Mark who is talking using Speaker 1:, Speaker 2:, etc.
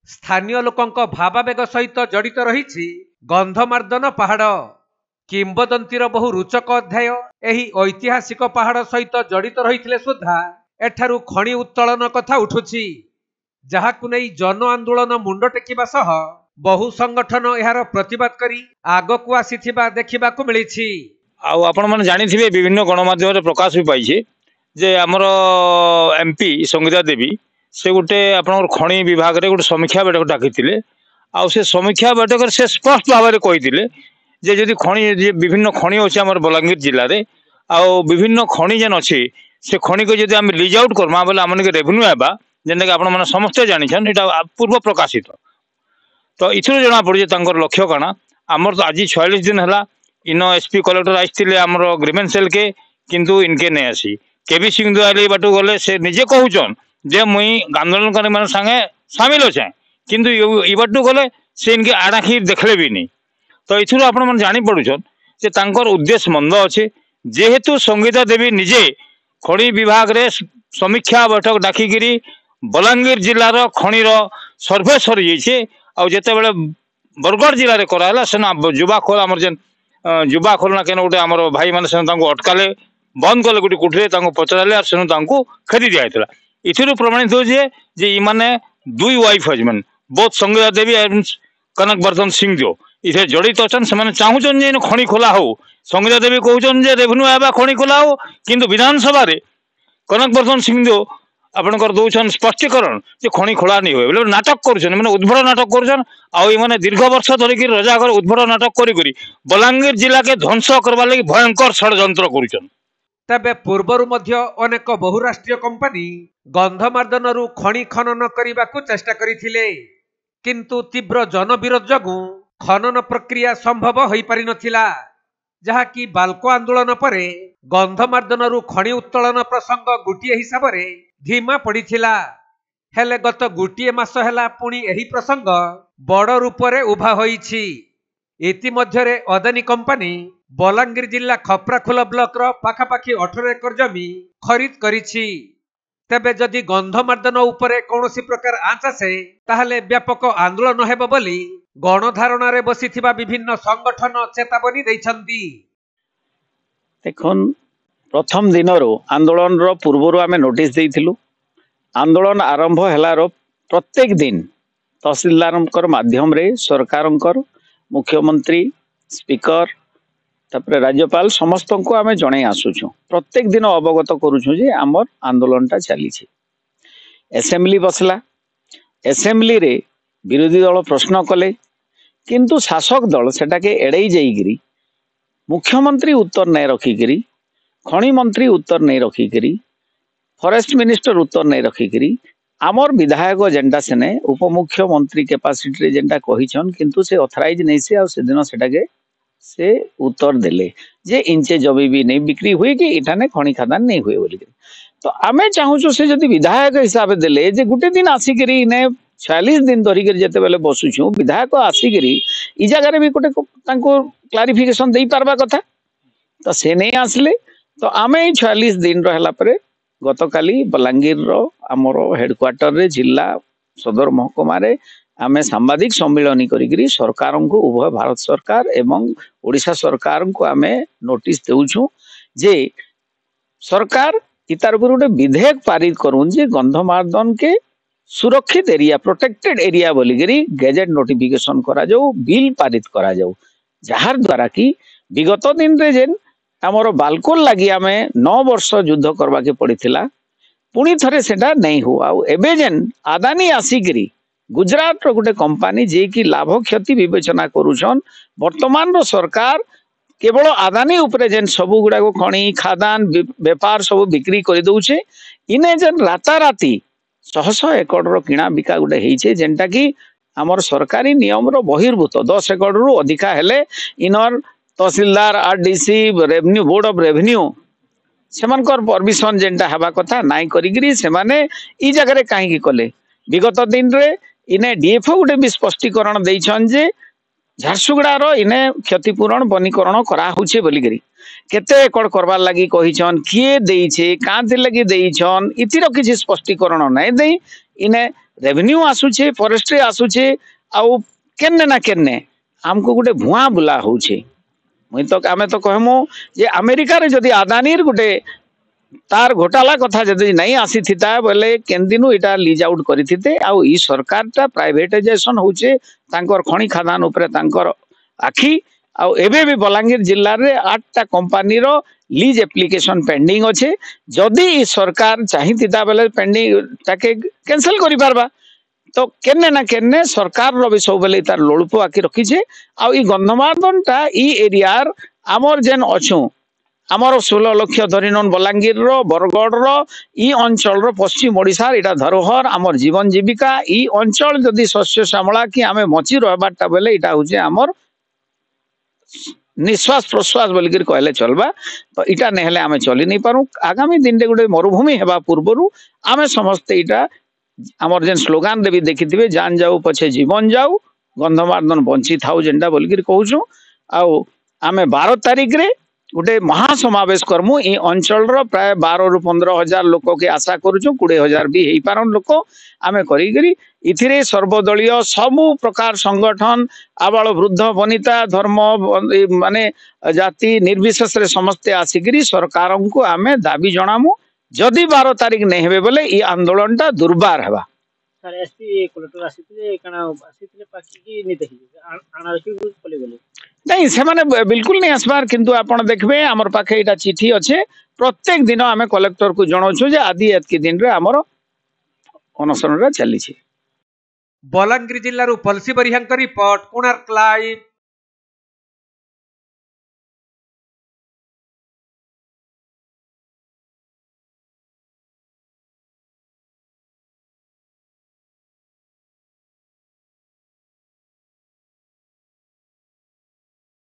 Speaker 1: स्थानीय लोकंक भावावेग सहित जड़ित रही गंधमार्दन पहाड़। किंबदंतीर बहु रुचक अध्याय एही ऐतिहासिक पहाड़ सहित जड़ित रही सुधा एठारू खଣି उत्तोलन कथा उठुछि, जहाकु नै जन आंदोलन मुंड टेकिबा सह बहु संगठन एहार प्रतिवाद करी आगकु आसीथिबा देखिबाकु मिलिछि।
Speaker 2: आउ आपण माने जानिथिबे विभिन्न गणमाध्यम रे प्रकाश भी पाइछे जे हमर एमपी संगीता देवी से गोटे आपन खଣି विभाग रे गोटे समीक्षा बैठक डाकिथिले। आउ से समीक्षा बैठक रे से स्पष्ट भाव रे कहिथिले जे जदि खଣି जे विभिन्न खଣି अछि हमर बलांगीर जिल्ला रे आउ विभिन्न खଣି जेन अछि से खଣି को जदि हम लीज आउट करमा बोले हमन के रेवेन्यू आबा जेन के आपण माने समस्त जानिछन एटा पूर्व प्रकाशित। तो इथुर जना पड़े तांकर लक्ष्य काना हमर तो आज 46 दिन हला इन एसपी कलेक्टर आइथिले हमर ग्रीवेंस सेल के किंतु इनके नै आसी केबी सिंह दुआली बाटू गले से निजे कहउचन जे मुई आंदोलनकारी मन संगे शामिल होछे किंतु ई बाटू गले से इनके आडाखी देखले भी नहीं। तो इथुर आपण मन जानि पडुछन जे तांकर उद्देश्य मंद अछि। जेहेतु संगीता देवी निजे खଣି विभाग रे समीक्षा बैठक डाकिगिरी बलांगीर जिल्ला रो खणी रो सर्वे सरी जैसे आ जेते बेले बरगढ़ जिल्ला रे कराला सेना जुबा खोल हमर जेन जुबा खोलना केन गोटे हमर भाई माने सेन तांको अटकाले बंद कले गोटे कुठरे तांको पचराले आ सेन तांको खेदी दियाइतला। इथिरु प्रमाणित हो जे ई माने दुई wife husband both Sangeeta Devi and Kanak Vardhan Singh जो इथे जड़ित अछन से माने चाहुचन जे खणी खोला हो। संगीता देवी कहउचन जे रेवेन्यू आबा खणी खोला हो किंतु विधानसभा रे कनक वर्धन सिंह जो आपनकर दउछन स्पष्टीकरण जे खणी खोला नहीं होय बोले नाटक करूछन माने उद्भट नाटक करूछन। आ ई माने दीर्घ वर्ष धरि कि रजागर उद्भट नाटक करी बलांगीर जिला के ध्वंस करबा लागि भयंकर षडयंत्र करूछन।
Speaker 1: तबे पूर्वरु मध्य अनेक बहुराष्ट्रीय कंपनी गंधमार्दनरु खଣି खनन करिबाकु चेष्टा करिथिले, किंतु तीव्र जनविरोध जगु खनन प्रक्रिया संभव होई पारि नथिला, जहाकि बाल्को आंदोलन परे गंधमार्दनरु खଣି उत्तोलन प्रसंग गुटिए हिसाब रे धीमा पड़िथिला। हेले गत गुटिए मास हेला पुणी एही प्रसंग बड़ रूप रे उभा होईछि। इति मध्यरे अदानी कंपनी बलांगीर जिला खप्राखोल ब्लॉक रो पाखापाखी 18 एकर जमी खरीद करिछि। तेबे जदि गंधमार्दन उपरे कौनसी प्रकार आँच आसे ताहले व्यापक आंदोलन हेबो बोली गणधारणा रे बसिथिबा विभिन्न संगठन चेतावनी दैछन्ति।
Speaker 3: देखन प्रथम दिनरो आंदोलन रो पूर्वरो आमे नोटिस देइथिलु। आंदोलन आरंभ हेलारो प्रत्येक दिन तहसीलदारंकर माध्यम रे सरकारंकर मुख्यमंत्री स्पीकर तापर राज्यपाल समस्त को आमे जणे आसुछु। प्रत्येक दिन अवगत करूछु जे हमर आंदोलनटा चली छे। असेंबली बसला, असेंबली रे विरोधी दल प्रश्न कले किंतु शासक दल सेटा के एड़ै जाईगिरी मुख्यमंत्री उत्तर नहीं रखिकी खଣି मंत्री उत्तर नहीं रखिकी फॉरेस्ट मिनिस्टर उत्तर नहीं रखिकी आमर विधायक जेनटा सेने उपमुख्यमंत्री कैपेसिटी जेनटा कहिछन किंतु से ऑथराइज नहीं से आ से दिन सेटा के से उत्तर देले जे इंचे जबी भी नहीं बिक्री हुए कि इठाने खଣି खादान नहीं हुए बोली। तो आमे चाहूछु से जदि विधायक हिसाब देले जे गुटे दिन आसिकरी ने 46 दिन धरिक जेते बेले बसुछु विधायक आसिकरी ई जगह रे भी गोटे तांको क्लारिफिकेशन देई पारबा कथा तो से नहीं आसले। तो आमे 46 दिन रहला परे गतकाली बलांगीर रो हमरो हेडक्वार्टर रे जिला सदर महकुमा रे आमे सांबादिक सम्मेलन करी सरकार को उभय भारत सरकार एवं ओडिशा सरकार को आमे नोटिस देउछु जे सरकार इतार गोटे विधेयक पारित करूँ जे गंधमार्दन के सुरक्षित एरिया प्रोटेक्टेड एरिया बोलिकी गेजेट नोटिफिकेशन करा जाऊ बिल पारित करा जाऊ जार द्वारा कि विगत दिन रे जेन हमरो बालकोल लगी आमे 9 वर्ष युद्ध करवा के पड़ीथिला पुणी थरे सेटा नहीं हुआ। एबे जेन अदानी आसिकरी गुजरात रो गोटे कंपनी जे कि लाभ क्षति विवेचना करूछन वर्तमान रो सरकार केवल अदानी उपरे जेन सबु गुडा को खणी खादान व्यापार सब बिक्री कर दउछे इने जेन राताराती 100 एकड़ रो किणा बिका गुडे हेइछे जेनटा कि हमर सरकारी नियम रो बहिर्भूत 10 एकड़ रु अधिका हेले इनर tehsildar RDC revenue board of revenue सेमानकर परमिशन जेनटा हेबा कथा नाइ करिगिरी सेमाने ई जगह रे काहे की कले। विगत दिन रे इने डीएफओ गुटे भी स्पष्टीकरण दैछन जे झारसुगुड़ा रो इने क्षतिपूरण वनीकरण करा होछे बोलिगिरी केते एकड़ करबार लागि कहिछन किए देइछे कांते लागि देइछन इतिर किछि स्पष्टीकरण नै देई इने रेवेन्यू आसुचे फॉरेस्ट्री आसुचे आउ केन्ने ना केन्ने हमको गोटे भुआ बुला होउचे मुई तो आमे तो कहमु जे अमेरिका रे जदी अदानीर गोटे तार घोटाला कथा जदी नहीं आसी थिता बोले केन दिनु इटा लीज आउट करिथिते आउ ई सरकारटा प्राइवेटाइजेशन होउचे तांकर खणी खादान ऊपर तांकर आखी आउ एबे भी बलांगीर जिल्ला रे 8टा कंपनी रो लीज एप्लीकेशन पेंडिंग अच्छे जदि ई सरकार चाहिथिता बोले पेंडिंग ताके कैंसिल करि पारबा तो केन्ने ना केन्ने सरकार रो भी सब बेले तार लोलुप आखि रखी छे आ ई गंधमार्दनटा ई एरियार आमर जेन अछु आमर 16 लाख धरिनन बलांगीर रो बरगढ़ रो ई अंचल रो पश्चिम ओडिसा इटा धरोहर आमर जीवन जीविका ई अंचल जदि शस्य श्यामला कि आमे बची रहबाटा बेले इटा होचे आमर निश्वास प्रश्वास बोलिक कहले चलबा तो इटा नेहले आमे चली नहीं पारू आगामी दिन रे गोटे मरुभूमि हेबा पूर्वरु आमे समस्त इटा आमर जेन स्लोगान देवी देखिथिबे जान जाऊ पछे जीवन जाऊ गंधमार्दन बंची थाउ जेंडा बोलिक कहूछु आउ आमे 12 तारीख रे गोटे महासमावेश करमु ई अंचल रो प्राय 12 रु 15 हजार लोक के आशा करूछु 20 हजार भी हेई पारन लोक आमे करी करी इथिरे सर्वदलीय सबु प्रकार संगठन आबाल वृद्ध वनिता धर्म माने जाति निर्विशेष रे समस्त आसिकरी सरकार को आमे दाबी जणामु जदि 12 तारीख नहीं हेबे बोले ई आंदोलनटा दुर्बार हेबा
Speaker 4: सर एसपी कलेक्टर आसीथिले कना आसीथिले पाखी की नहीं देखि आनारकी बोले बोले
Speaker 3: नहीं से माने बिल्कुल नहीं आसबार किंतु आपण देखबे हमर पाखे इटा चिठी अच्छे प्रत्येक दिन आमे कलेक्टर को जणाउछु जे आदि एतकी दिन रे हमर अनशन रे चली छी।
Speaker 1: Balangir जिल्लारू Pazhassi बरिहांक report Konark live.